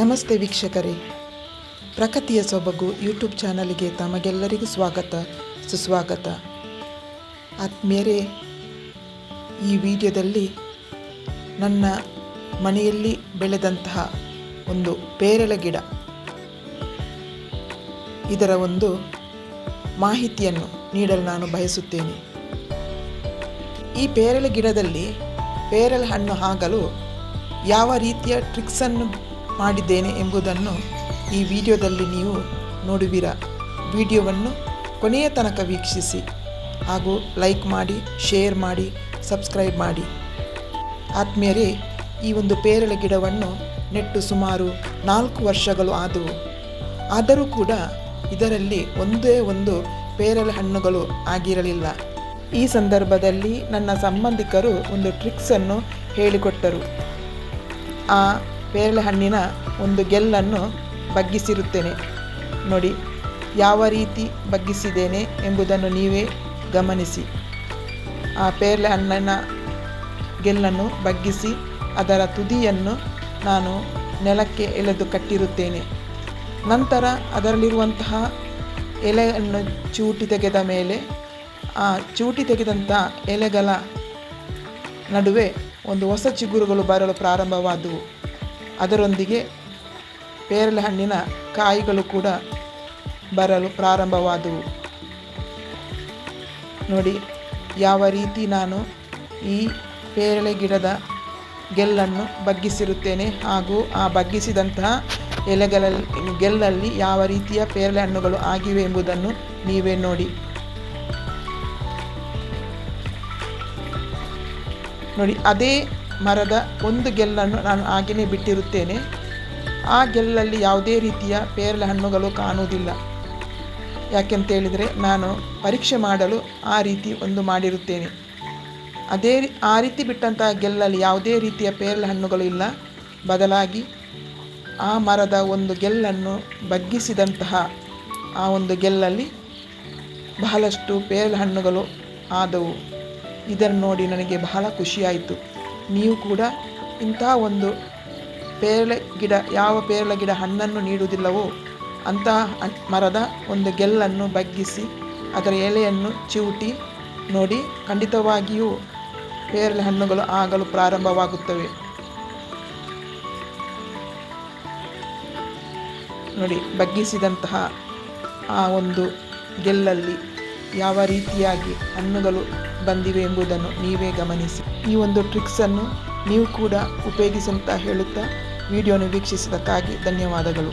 ನಮಸ್ತೆ ವೀಕ್ಷಕರೇ, ಪ್ರಕೃತಿಯ ಸೊಬಗು ಯೂಟ್ಯೂಬ್ ಚಾನಲ್ಗೆ ತಮಗೆಲ್ಲರಿಗೂ ಸ್ವಾಗತ ಸುಸ್ವಾಗತ. ಆತ್ಮೀಯರೇ, ಈ ವಿಡಿಯೋದಲ್ಲಿ ನನ್ನ ಮನೆಯಲ್ಲಿ ಬೆಳೆದಂತಹ ಒಂದು ಪೇರಳೆ ಗಿಡ, ಇದರ ಒಂದು ಮಾಹಿತಿಯನ್ನು ನೀಡಲು ನಾನು ಬಯಸುತ್ತೇನೆ. ಈ ಪೇರಳೆ ಗಿಡದಲ್ಲಿ ಪೇರಳೆ ಹಣ್ಣು ಆಗಲು ಯಾವ ರೀತಿಯ ಟ್ರಿಕ್ಸನ್ನು ಮಾಡಿದ್ದೇನೆ ಎಂಬುದನ್ನು ಈ ವಿಡಿಯೋದಲ್ಲಿ ನೀವು ನೋಡುವಿರ. ವಿಡಿಯೋವನ್ನು ಕೊನೆಯ ತನಕ ವೀಕ್ಷಿಸಿ ಹಾಗೂ ಲೈಕ್ ಮಾಡಿ, ಶೇರ್ ಮಾಡಿ, ಸಬ್ಸ್ಕ್ರೈಬ್ ಮಾಡಿ. ಆತ್ಮೀಯರೇ, ಈ ಒಂದು ಪೇರಳೆ ಗಿಡವನ್ನು ನೆಟ್ಟು ಸುಮಾರು 4 ವರ್ಷಗಳು ಆದವು. ಆದರೂ ಕೂಡ ಇದರಲ್ಲಿ ಒಂದೇ ಒಂದು ಪೇರಳೆ ಹಣ್ಣುಗಳು ಆಗಿರಲಿಲ್ಲ. ಈ ಸಂದರ್ಭದಲ್ಲಿ ನನ್ನ ಸಂಬಂಧಿಕರು ಒಂದು ಟ್ರಿಕ್ಸನ್ನು ಹೇಳಿಕೊಟ್ಟರು. ಆ ಪೇರಳೆ ಹಣ್ಣಿನ ಒಂದು ಗೆಲ್ಲನ್ನು ಬಗ್ಗಿಸಿರುತ್ತೇನೆ ನೋಡಿ. ಯಾವ ರೀತಿ ಬಗ್ಗಿಸಿದ್ದೇನೆ ಎಂಬುದನ್ನು ನೀವೇ ಗಮನಿಸಿ. ಆ ಪೇರಳೆ ಹಣ್ಣಿನ ಗೆಲ್ಲನ್ನು ಬಗ್ಗಿಸಿ ಅದರ ತುದಿಯನ್ನು ನಾನು ನೆಲಕ್ಕೆ ಎಳೆದು ಕಟ್ಟಿರುತ್ತೇನೆ. ನಂತರ ಅದರಲ್ಲಿರುವಂತಹ ಎಲೆಯನ್ನು ಚೂಟಿ ತೆಗೆದ ಮೇಲೆ ಆ ಚೂಟಿ ತೆಗೆದಂಥ ಎಲೆಗಳ ನಡುವೆ ಒಂದು ಹೊಸ ಚಿಗುರುಗಳು ಬರಲು ಪ್ರಾರಂಭವಾದವು. ಅದರೊಂದಿಗೆ ಪೇರಳೆ ಹಣ್ಣಿನ ಕಾಯಿಗಳು ಕೂಡ ಬರಲು ಪ್ರಾರಂಭವಾದವು. ನೋಡಿ ಯಾವ ರೀತಿ ನಾನು ಈ ಪೇರಳೆ ಗಿಡದ ಗೆಲ್ಲನ್ನು ಬಗ್ಗಿಸಿರುತ್ತೇನೆ ಹಾಗೂ ಆ ಬಗ್ಗಿಸಿದಂತಹ ಗೆಲ್ಲಲ್ಲಿ ಯಾವ ರೀತಿಯ ಪೇರಳೆ ಹಣ್ಣುಗಳು ಆಗಿವೆ ಎಂಬುದನ್ನು ನೀವೇ ನೋಡಿ. ಅದೇ ಮರದ ಒಂದು ಗೆಲ್ಲನ್ನು ನಾನು ಹಾಗೆಯೇ ಬಿಟ್ಟಿರುತ್ತೇನೆ. ಆ ಗೆಲ್ಲಲ್ಲಿ ಯಾವುದೇ ರೀತಿಯ ಪೇರಳೆ ಹಣ್ಣುಗಳು ಕಾಣುವುದಿಲ್ಲ. ಯಾಕೆಂತೇಳಿದರೆ ನಾನು ಪರೀಕ್ಷೆ ಮಾಡಲು ಆ ರೀತಿ ಒಂದು ಮಾಡಿರುತ್ತೇನೆ. ಆ ರೀತಿ ಬಿಟ್ಟಂತಹ ಗೆಲ್ಲಲ್ಲಿ ಯಾವುದೇ ರೀತಿಯ ಪೇರಳೆ ಹಣ್ಣುಗಳು ಇಲ್ಲ. ಬದಲಾಗಿ ಆ ಮರದ ಒಂದು ಗೆಲ್ಲನ್ನು ಬಗ್ಗಿಸಿದಂತಹ ಆ ಒಂದು ಗೆಲ್ಲಲ್ಲಿ ಬಹಳಷ್ಟು ಪೇರಳೆ ಹಣ್ಣುಗಳು ಆದವು. ಇದನ್ನು ನೋಡಿ ನನಗೆ ಬಹಳ ಖುಷಿಯಾಯಿತು. ನೀವು ಕೂಡ ಇಂತಹ ಒಂದು ಪೇರಳೆ ಗಿಡ, ಯಾವ ಪೇರಳೆ ಗಿಡ ಹಣ್ಣನ್ನು ನೀಡುವುದಿಲ್ಲವೋ ಅಂತಹ ಮರದ ಒಂದು ಗೆಲ್ಲನ್ನು ಬಗ್ಗಿಸಿ ಅದರ ಎಲೆಯನ್ನು ಚಿವುಟಿ ನೋಡಿ. ಖಂಡಿತವಾಗಿಯೂ ಪೇರಳೆ ಹಣ್ಣುಗಳು ಆಗಲು ಪ್ರಾರಂಭವಾಗುತ್ತವೆ. ನೋಡಿ, ಬಗ್ಗಿಸಿದಂತಹ ಆ ಒಂದು ಗೆಲ್ಲಲ್ಲಿ ಯಾವ ರೀತಿಯಾಗಿ ಹಣ್ಣುಗಳು ಬಂದಿವೆ ಎಂಬುದನ್ನು ನೀವೇ ಗಮನಿಸಿ. ಈ ಒಂದು ಟ್ರಿಕ್ಸನ್ನು ನೀವು ಕೂಡ ಉಪಯೋಗಿಸಂತ ಹೇಳುತ್ತಾ ವಿಡಿಯೋನ ವೀಕ್ಷಿಸಿದ್ದಕ್ಕಾಗಿ ಧನ್ಯವಾದಗಳು.